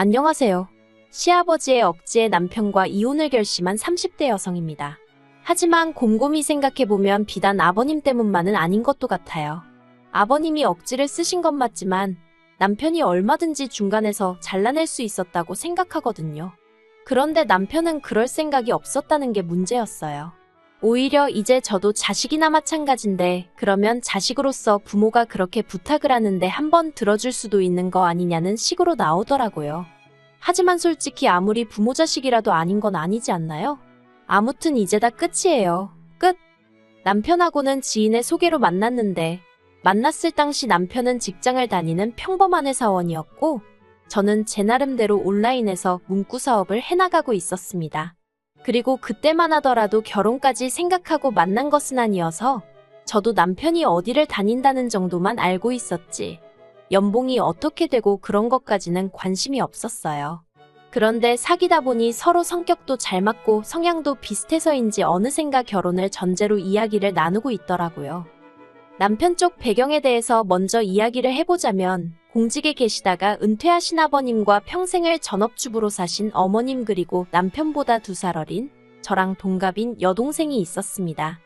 안녕하세요. 시아버지의 억지에 남편과 이혼을 결심한 30대 여성입니다. 하지만 곰곰이 생각해보면 비단 아버님 때문만은 아닌 것도 같아요. 아버님이 억지를 쓰신 건 맞지만 남편이 얼마든지 중간에서 잘라낼 수 있었다고 생각하거든요. 그런데 남편은 그럴 생각이 없었다는 게 문제였어요. 오히려 이제 저도 자식이나 마찬가지인데 그러면 자식으로서 부모가 그렇게 부탁을 하는데 한번 들어줄 수도 있는 거 아니냐는 식으로 나오더라고요. 하지만 솔직히 아무리 부모 자식이라도 아닌 건 아니지 않나요? 아무튼 이제 다 끝이에요. 끝! 남편하고는 지인의 소개로 만났는데 만났을 당시 남편은 직장을 다니는 평범한 회사원이었고 저는 제 나름대로 온라인에서 문구 사업을 해나가고 있었습니다. 그리고 그때만 하더라도 결혼까지 생각하고 만난 것은 아니어서 저도 남편이 어디를 다닌다는 정도만 알고 있었지 연봉이 어떻게 되고 그런 것까지는 관심이 없었어요. 그런데 사귀다 보니 서로 성격도 잘 맞고 성향도 비슷해서인지 어느샌가 결혼을 전제로 이야기를 나누고 있더라고요. 남편 쪽 배경에 대해서 먼저 이야기를 해보자면 공직에 계시다가 은퇴하신 아버님과 평생을 전업주부로 사신 어머님 그리고 남편보다 2살 어린 저랑 동갑인 여동생이 있었습니다.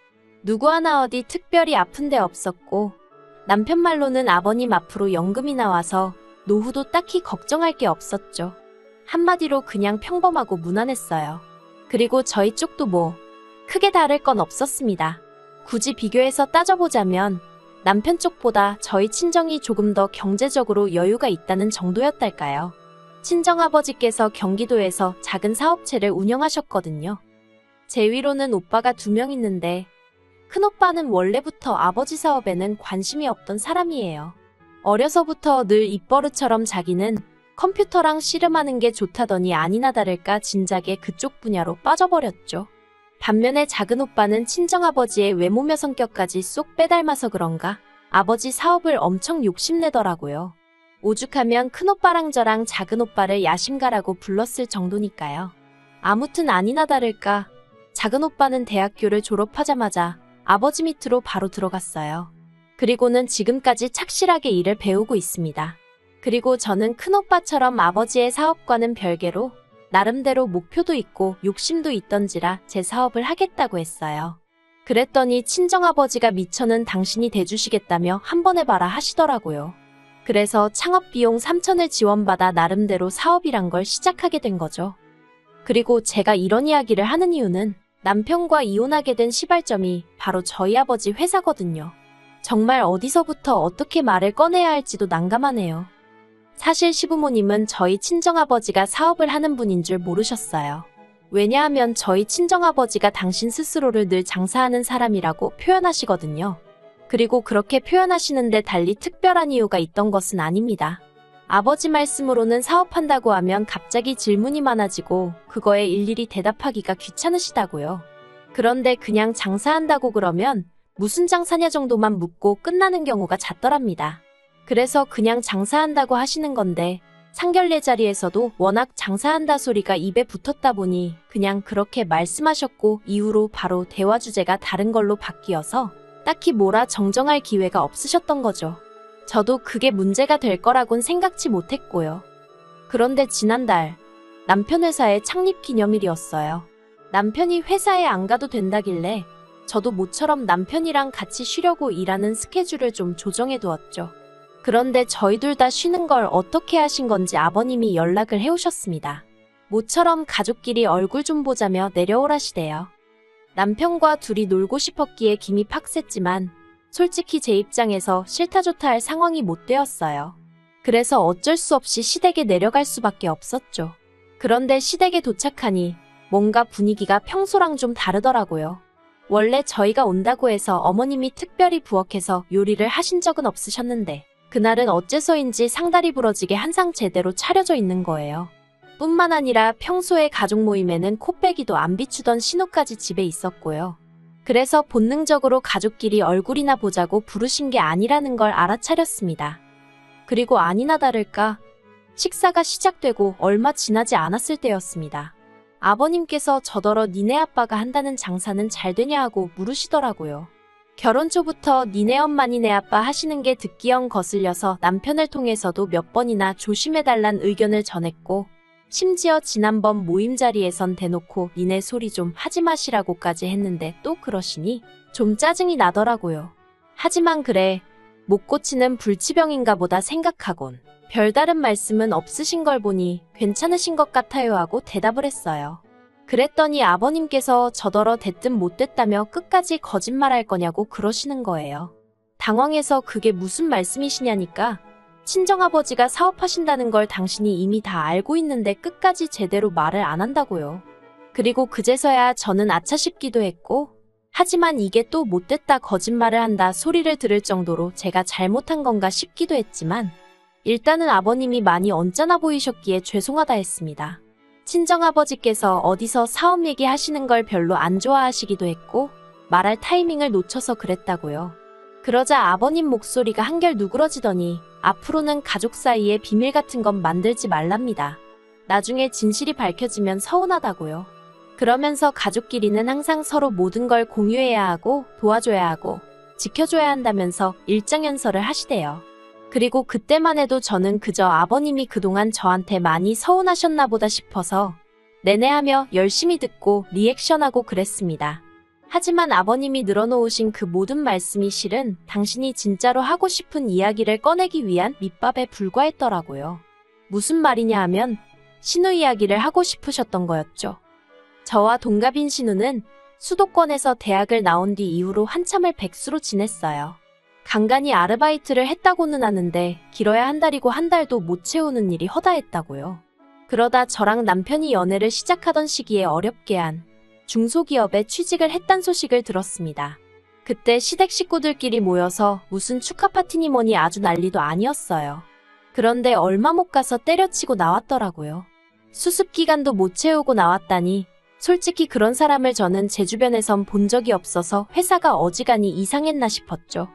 누구 하나 어디 특별히 아픈 데 없었고 남편 말로는 아버님 앞으로 연금이 나와서 노후도 딱히 걱정할 게 없었죠. 한마디로 그냥 평범하고 무난했어요. 그리고 저희 쪽도 뭐 크게 다를 건 없었습니다. 굳이 비교해서 따져보자면 남편 쪽보다 저희 친정이 조금 더 경제적으로 여유가 있다는 정도였달까요. 친정아버지께서 경기도에서 작은 사업체를 운영하셨거든요. 제 위로는 오빠가 2명 있는데 큰오빠는 원래부터 아버지 사업에는 관심이 없던 사람이에요. 어려서부터 늘 입버릇처럼 자기는 컴퓨터랑 씨름하는 게 좋다더니 아니나 다를까 진작에 그쪽 분야로 빠져버렸죠. 반면에 작은 오빠는 친정아버지의 외모며 성격까지 쏙 빼닮아서 그런가 아버지 사업을 엄청 욕심내더라고요. 오죽하면 큰오빠랑 저랑 작은 오빠를 야심가라고 불렀을 정도니까요. 아무튼 아니나 다를까 작은 오빠는 대학교를 졸업하자마자 아버지 밑으로 바로 들어갔어요. 그리고는 지금까지 착실하게 일을 배우고 있습니다. 그리고 저는 큰오빠처럼 아버지의 사업과는 별개로 나름대로 목표도 있고 욕심도 있던지라 제 사업을 하겠다고 했어요. 그랬더니 친정아버지가 미처는 당신이 대주시겠다며 한번 해봐라 하시더라고요. 그래서 창업비용 3천을 지원받아 나름대로 사업이란 걸 시작하게 된 거죠. 그리고 제가 이런 이야기를 하는 이유는 남편과 이혼하게 된 시발점이 바로 저희 아버지 회사거든요. 정말 어디서부터 어떻게 말을 꺼내야 할지도 난감하네요. 사실 시부모님은 저희 친정아버지가 사업을 하는 분인 줄 모르셨어요. 왜냐하면 저희 친정아버지가 당신 스스로를 늘 장사하는 사람이라고 표현하시거든요. 그리고 그렇게 표현하시는데 달리 특별한 이유가 있던 것은 아닙니다. 아버지 말씀으로는 사업한다고 하면 갑자기 질문이 많아지고 그거에 일일이 대답하기가 귀찮으시다고요. 그런데 그냥 장사한다고 그러면 무슨 장사냐 정도만 묻고 끝나는 경우가 잦더랍니다. 그래서 그냥 장사한다고 하시는 건데 상견례 자리에서도 워낙 장사한다 소리가 입에 붙었다 보니 그냥 그렇게 말씀하셨고 이후로 바로 대화 주제가 다른 걸로 바뀌어서 딱히 뭐라 정정할 기회가 없으셨던 거죠. 저도 그게 문제가 될 거라곤 생각지 못했고요. 그런데 지난달 남편 회사의 창립 기념일이었어요. 남편이 회사에 안 가도 된다길래 저도 모처럼 남편이랑 같이 쉬려고 일하는 스케줄을 좀 조정해 두었죠. 그런데 저희 둘 다 쉬는 걸 어떻게 하신 건지 아버님이 연락을 해오셨습니다. 모처럼 가족끼리 얼굴 좀 보자며 내려오라시대요. 남편과 둘이 놀고 싶었기에 김이 팍셌지만 솔직히 제 입장에서 싫다 좋다 할 상황이 못 되었어요. 그래서 어쩔 수 없이 시댁에 내려갈 수밖에 없었죠. 그런데 시댁에 도착하니 뭔가 분위기가 평소랑 좀 다르더라고요. 원래 저희가 온다고 해서 어머님이 특별히 부엌에서 요리를 하신 적은 없으셨는데 그날은 어째서인지 상다리 부러지게 한상 제대로 차려져 있는 거예요. 뿐만 아니라 평소에 가족 모임에는 코빼기도 안 비추던 신우까지 집에 있었고요. 그래서 본능적으로 가족끼리 얼굴이나 보자고 부르신 게 아니라는 걸 알아차렸습니다. 그리고 아니나 다를까 식사가 시작되고 얼마 지나지 않았을 때였습니다. 아버님께서 저더러 니네 아빠가 한다는 장사는 잘 되냐 하고 물으시더라고요. 결혼 초부터 니네 엄마 니네 아빠 하시는 게 듣기영 거슬려서 남편을 통해서도 몇 번이나 조심해달란 의견을 전했고 심지어 지난번 모임 자리에선 대놓고 니네 소리 좀 하지 마시라고까지 했는데 또 그러시니 좀 짜증이 나더라고요. 하지만 그래, 못 고치는 불치병인가 보다 생각하곤 별다른 말씀은 없으신 걸 보니 괜찮으신 것 같아요 하고 대답을 했어요. 그랬더니 아버님께서 저더러 됐든 못됐다며 끝까지 거짓말할 거냐고 그러시는 거예요. 당황해서 그게 무슨 말씀이시냐니까 친정아버지가 사업하신다는 걸 당신이 이미 다 알고 있는데 끝까지 제대로 말을 안 한다고요. 그리고 그제서야 저는 아차 싶기도 했고 하지만 이게 또 못됐다 거짓말을 한다 소리를 들을 정도로 제가 잘못한 건가 싶기도 했지만 일단은 아버님이 많이 언짢아 보이셨기에 죄송하다 했습니다. 친정아버지께서 어디서 사업 얘기하시는 걸 별로 안 좋아하시기도 했고 말할 타이밍을 놓쳐서 그랬다고요. 그러자 아버님 목소리가 한결 누그러지더니 앞으로는 가족 사이에 비밀 같은 건 만들지 말랍니다. 나중에 진실이 밝혀지면 서운하다고요. 그러면서 가족끼리는 항상 서로 모든 걸 공유해야 하고 도와줘야 하고 지켜줘야 한다면서 일장연설을 하시대요. 그리고 그때만 해도 저는 그저 아버님이 그동안 저한테 많이 서운하셨나 보다 싶어서 내내 하며 열심히 듣고 리액션하고 그랬습니다. 하지만 아버님이 늘어놓으신 그 모든 말씀이 실은 당신이 진짜로 하고 싶은 이야기를 꺼내기 위한 밑밥에 불과했더라고요. 무슨 말이냐 하면 신우 이야기를 하고 싶으셨던 거였죠. 저와 동갑인 신우는 수도권에서 대학을 나온 뒤 이후로 한참을 백수로 지냈어요. 간간히 아르바이트를 했다고는 하는데 길어야 한 달이고 한 달도 못 채우는 일이 허다했다고요. 그러다 저랑 남편이 연애를 시작하던 시기에 어렵게 한 중소기업에 취직을 했단 소식을 들었습니다. 그때 시댁 식구들끼리 모여서 무슨 축하 파티니 뭐니 아주 난리도 아니었어요. 그런데 얼마 못 가서 때려치고 나왔더라고요. 수습기간도 못 채우고 나왔다니 솔직히 그런 사람을 저는 제 주변에선 본 적이 없어서 회사가 어지간히 이상했나 싶었죠.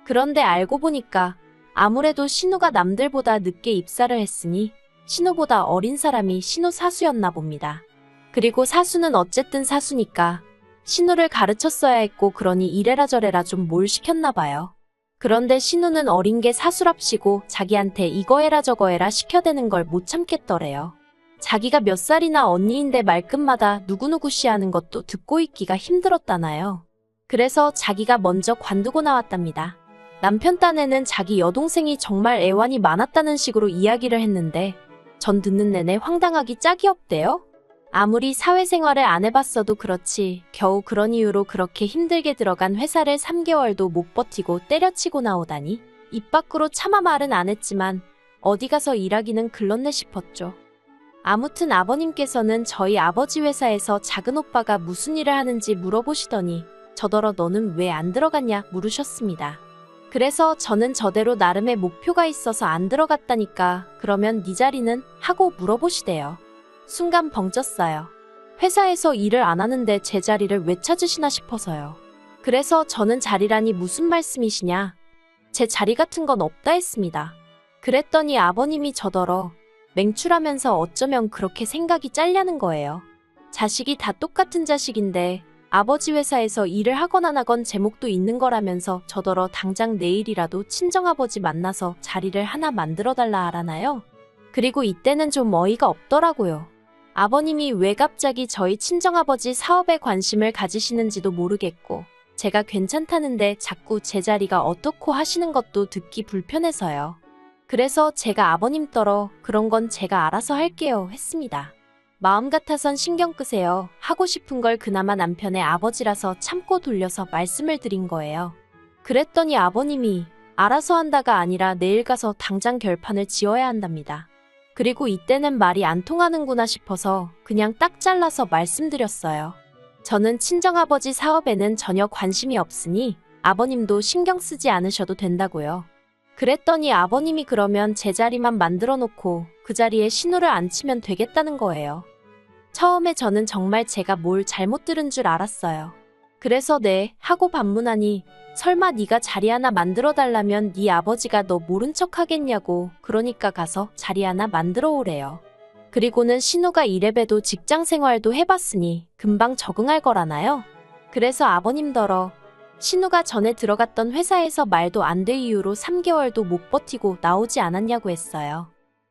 그런데 알고 보니까 아무래도 신우가 남들보다 늦게 입사를 했으니 신우보다 어린 사람이 신우 사수였나 봅니다. 그리고 사수는 어쨌든 사수니까 신우를 가르쳤어야 했고 그러니 이래라 저래라 좀 뭘 시켰나 봐요. 그런데 신우는 어린 게 사수랍시고 자기한테 이거 해라 저거 해라 시켜대는 걸 못 참겠더래요. 자기가 몇 살이나 언니인데 말끝마다 누구누구 씨 하는 것도 듣고 있기가 힘들었다나요. 그래서 자기가 먼저 관두고 나왔답니다. 남편 딴에는 자기 여동생이 정말 애완이 많았다는 식으로 이야기를 했는데 전 듣는 내내 황당하기 짝이 없대요. 아무리 사회생활을 안 해봤어도 그렇지 겨우 그런 이유로 그렇게 힘들게 들어간 회사를 3개월도 못 버티고 때려치고 나오다니 입 밖으로 차마 말은 안 했지만 어디 가서 일하기는 글렀네 싶었죠. 아무튼 아버님께서는 저희 아버지 회사에서 작은 오빠가 무슨 일을 하는지 물어보시더니 저더러 너는 왜 안 들어갔냐 물으셨습니다. 그래서 저는 저대로 나름의 목표가 있어서 안 들어갔다니까 그러면 네 자리는? 하고 물어보시대요. 순간 벙쪘어요. 회사에서 일을 안 하는데 제 자리를 왜 찾으시나 싶어서요. 그래서 저는 자리라니 무슨 말씀이시냐. 제 자리 같은 건 없다 했습니다. 그랬더니 아버님이 저더러 맹출하면서 어쩌면 그렇게 생각이 짤려는 거예요. 자식이 다 똑같은 자식인데 아버지 회사에서 일을 하건 안 하건 제목도 있는 거라면서 저더러 당장 내일이라도 친정아버지 만나서 자리를 하나 만들어달라 하라나요? 그리고 이때는 좀 어이가 없더라고요. 아버님이 왜 갑자기 저희 친정아버지 사업에 관심을 가지시는지도 모르겠고 제가 괜찮다는데 자꾸 제 자리가 어떻고 하시는 것도 듣기 불편해서요. 그래서 제가 아버님 떨어 그런 건 제가 알아서 할게요 했습니다. 마음 같아선 신경 끄세요 하고 싶은 걸 그나마 남편의 아버지라서 참고 돌려서 말씀을 드린 거예요. 그랬더니 아버님이 알아서 한다가 아니라 내일 가서 당장 결판을 지어야 한답니다. 그리고 이때는 말이 안 통하는구나 싶어서 그냥 딱 잘라서 말씀드렸어요. 저는 친정아버지 사업에는 전혀 관심이 없으니 아버님도 신경 쓰지 않으셔도 된다고요. 그랬더니 아버님이 그러면 제 자리만 만들어 놓고 그 자리에 신우를 앉히면 되겠다는 거예요. 처음에 저는 정말 제가 뭘 잘못 들은 줄 알았어요. 그래서 네 하고 반문하니 설마 네가 자리 하나 만들어 달라면 네 아버지가 너 모른 척 하겠냐고 그러니까 가서 자리 하나 만들어 오래요. 그리고는 신우가 이래봬도 직장 생활도 해봤으니 금방 적응할 거라나요? 그래서 아버님더러 신우가 전에 들어갔던 회사에서 말도 안 될 이유로 3개월도 못 버티고 나오지 않았냐고 했어요.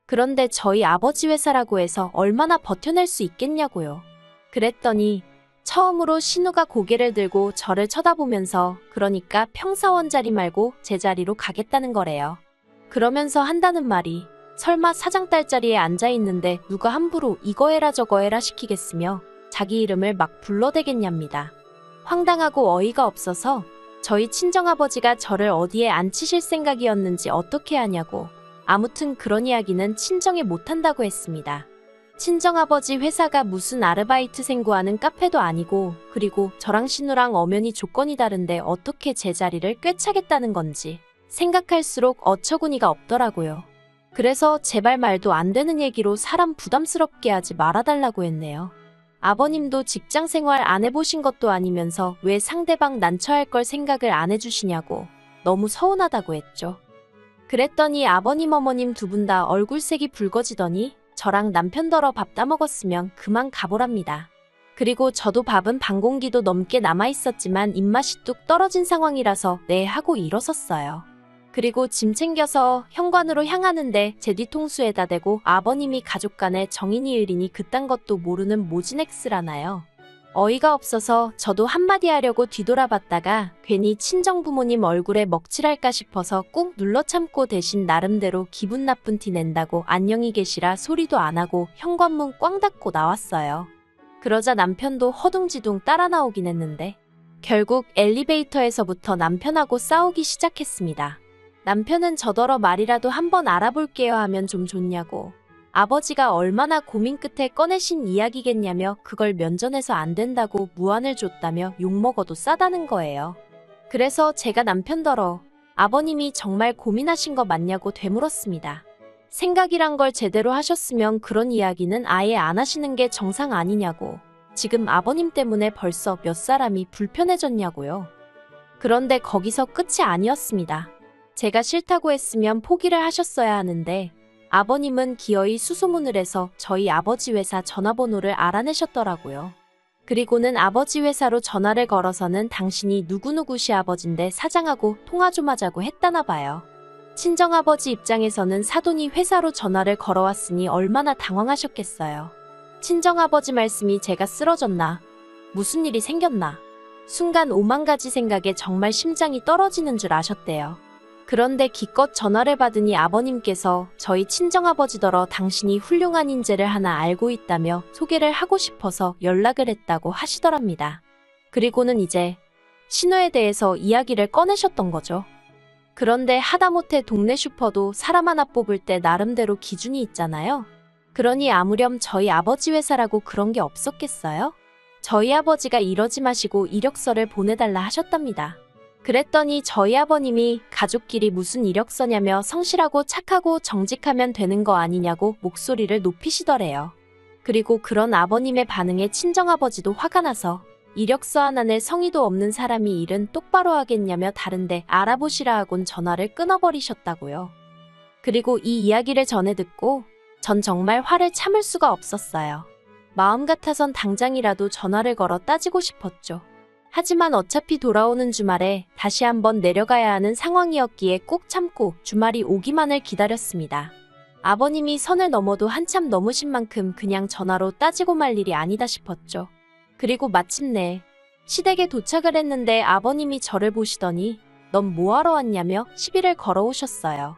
그런데 저희 아버지 회사라고 해서 얼마나 버텨낼 수 있겠냐고요. 그랬더니 처음으로 신우가 고개를 들고 저를 쳐다보면서 그러니까 평사원 자리 말고 제 자리로 가겠다는 거래요. 그러면서 한다는 말이 설마 사장 딸 자리에 앉아있는데 누가 함부로 이거 해라 저거 해라 시키겠으며 자기 이름을 막 불러대겠냐입니다. 황당하고 어이가 없어서 저희 친정아버지가 저를 어디에 앉히실 생각이었는지 어떻게 하냐고 아무튼 그런 이야기는 친정에 못한다고 했습니다. 친정아버지 회사가 무슨 아르바이트생 구하는 카페도 아니고 그리고 저랑 신우랑 엄연히 조건이 다른데 어떻게 제 자리를 꿰차겠다는 건지 생각할수록 어처구니가 없더라고요. 그래서 제발 말도 안 되는 얘기로 사람 부담스럽게 하지 말아달라고 했네요. 아버님도 직장 생활 안 해보신 것도 아니면서 왜 상대방 난처할 걸 생각을 안 해주시냐고 너무 서운하다고 했죠. 그랬더니 아버님 어머님 두 분 다 얼굴색이 붉어지더니 저랑 남편더러 밥 따먹었으면 그만 가보랍니다. 그리고 저도 밥은 반 공기도 넘게 남아있었지만 입맛이 뚝 떨어진 상황이라서 네 하고 일어섰어요. 그리고 짐 챙겨서 현관으로 향하는데 제 뒤통수에다 대고 아버님이 가족 간에 정인이 을이니 그딴 것도 모르는 모진엑스라나요. 어이가 없어서 저도 한마디 하려고 뒤돌아봤다가 괜히 친정부모님 얼굴에 먹칠할까 싶어서 꾹 눌러 참고 대신 나름대로 기분 나쁜 티 낸다고 안녕히 계시라 소리도 안 하고 현관문 꽝 닫고 나왔어요. 그러자 남편도 허둥지둥 따라 나오긴 했는데 결국 엘리베이터에서부터 남편하고 싸우기 시작했습니다. 남편은 저더러 말이라도 한번 알아볼게요 하면 좀 좋냐고 아버지가 얼마나 고민 끝에 꺼내신 이야기겠냐며 그걸 면전에서 안 된다고 무안을 줬다며 욕먹어도 싸다는 거예요. 그래서 제가 남편더러 아버님이 정말 고민하신 거 맞냐고 되물었습니다. 생각이란 걸 제대로 하셨으면 그런 이야기는 아예 안 하시는 게 정상 아니냐고 지금 아버님 때문에 벌써 몇 사람이 불편해졌냐고요. 그런데 거기서 끝이 아니었습니다. 제가 싫다고 했으면 포기를 하셨어야 하는데 아버님은 기어이 수소문을 해서 저희 아버지 회사 전화번호를 알아내셨더라고요. 그리고는 아버지 회사로 전화를 걸어서는 당신이 누구누구 시아버지인데 사장하고 통화 좀 하자고 했다나 봐요. 친정아버지 입장에서는 사돈이 회사로 전화를 걸어왔으니 얼마나 당황하셨겠어요. 친정아버지 말씀이 제가 쓰러졌나? 무슨 일이 생겼나? 순간 오만 가지 생각에 정말 심장이 떨어지는 줄 아셨대요. 그런데 기껏 전화를 받으니 아버님께서 저희 친정아버지더러 당신이 훌륭한 인재를 하나 알고 있다며 소개를 하고 싶어서 연락을 했다고 하시더랍니다. 그리고는 이제 신우에 대해서 이야기를 꺼내셨던 거죠. 그런데 하다못해 동네 슈퍼도 사람 하나 뽑을 때 나름대로 기준이 있잖아요. 그러니 아무렴 저희 아버지 회사라고 그런 게 없었겠어요? 저희 아버지가 이러지 마시고 이력서를 보내달라 하셨답니다. 그랬더니 저희 아버님이 가족끼리 무슨 이력서냐며 성실하고 착하고 정직하면 되는 거 아니냐고 목소리를 높이시더래요. 그리고 그런 아버님의 반응에 친정아버지도 화가 나서 이력서 하나 낼 성의도 없는 사람이 일은 똑바로 하겠냐며 다른데 알아보시라 하곤 전화를 끊어버리셨다고요. 그리고 이 이야기를 전해 듣고 전 정말 화를 참을 수가 없었어요. 마음 같아선 당장이라도 전화를 걸어 따지고 싶었죠. 하지만 어차피 돌아오는 주말에 다시 한번 내려가야 하는 상황이었기에 꾹 참고 주말이 오기만을 기다렸습니다. 아버님이 선을 넘어도 한참 넘으신 만큼 그냥 전화로 따지고 말 일이 아니다 싶었죠. 그리고 마침내 시댁에 도착을 했는데 아버님이 저를 보시더니 넌 뭐하러 왔냐며 시비를 걸어오셨어요.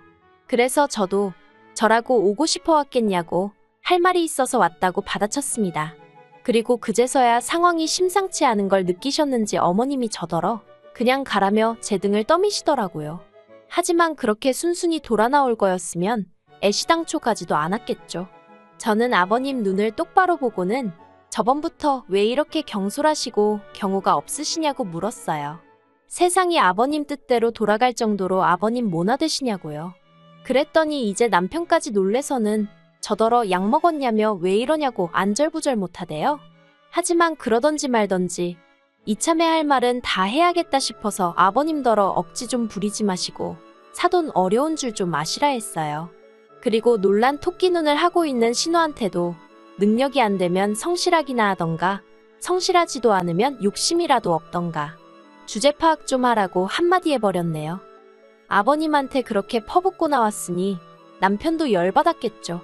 그래서 저도 저라고 오고 싶어 왔겠냐고 할 말이 있어서 왔다고 받아쳤습니다. 그리고 그제서야 상황이 심상치 않은 걸 느끼셨는지 어머님이 저더러 그냥 가라며 제 등을 떠미시더라고요. 하지만 그렇게 순순히 돌아 나올 거였으면 애시당초 가지도 않았겠죠. 저는 아버님 눈을 똑바로 보고는 저번부터 왜 이렇게 경솔하시고 경우가 없으시냐고 물었어요. 세상이 아버님 뜻대로 돌아갈 정도로 아버님 뭐나 되시냐고요. 그랬더니 이제 남편까지 놀래서는 저더러 약 먹었냐며 왜 이러냐고 안절부절 못하대요. 하지만 그러던지 말던지 이참에 할 말은 다 해야겠다 싶어서 아버님더러 억지 좀 부리지 마시고 사돈 어려운 줄 좀 아시라 했어요. 그리고 놀란 토끼 눈을 하고 있는 신우한테도 능력이 안 되면 성실하기나 하던가 성실하지도 않으면 욕심이라도 없던가 주제 파악 좀 하라고 한마디 해버렸네요. 아버님한테 그렇게 퍼붓고 나왔으니 남편도 열받았겠죠.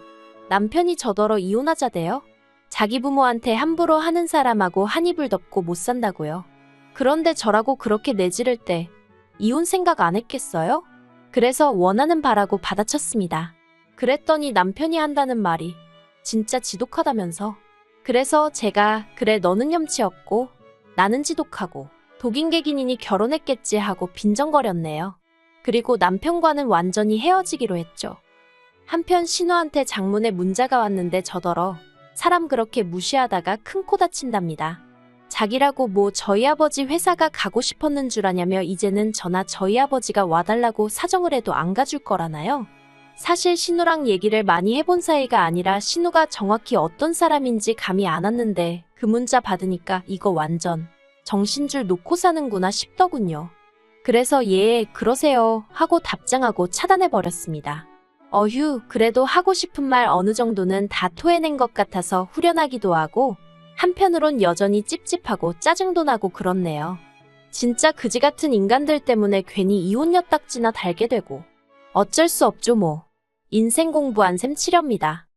남편이 저더러 이혼하자대요? 자기 부모한테 함부로 하는 사람하고 한 입을 덮고 못 산다고요. 그런데 저라고 그렇게 내지를 때 이혼 생각 안 했겠어요? 그래서 원하는 바라고 받아쳤습니다. 그랬더니 남편이 한다는 말이 진짜 지독하다면서. 그래서 제가 그래 너는 염치 없고 나는 지독하고 독인객인이니 결혼했겠지 하고 빈정거렸네요. 그리고 남편과는 완전히 헤어지기로 했죠. 한편 신우한테 장문의 문자가 왔는데 저더러 사람 그렇게 무시하다가 큰 코 다친답니다. 자기라고 뭐 저희 아버지 회사가 가고 싶었는 줄 아냐며 이제는 저나 저희 아버지가 와달라고 사정을 해도 안 가줄 거라나요? 사실 신우랑 얘기를 많이 해본 사이가 아니라 신우가 정확히 어떤 사람인지 감이 안 왔는데 그 문자 받으니까 이거 완전 정신줄 놓고 사는구나 싶더군요. 그래서 예, 그러세요 하고 답장하고 차단해버렸습니다. 어휴, 그래도 하고 싶은 말 어느 정도는 다 토해낸 것 같아서 후련하기도 하고 한편으론 여전히 찝찝하고 짜증도 나고 그렇네요. 진짜 그지 같은 인간들 때문에 괜히 이혼녀 딱지나 달게 되고 어쩔 수 없죠 뭐. 인생 공부한 셈 치렵니다.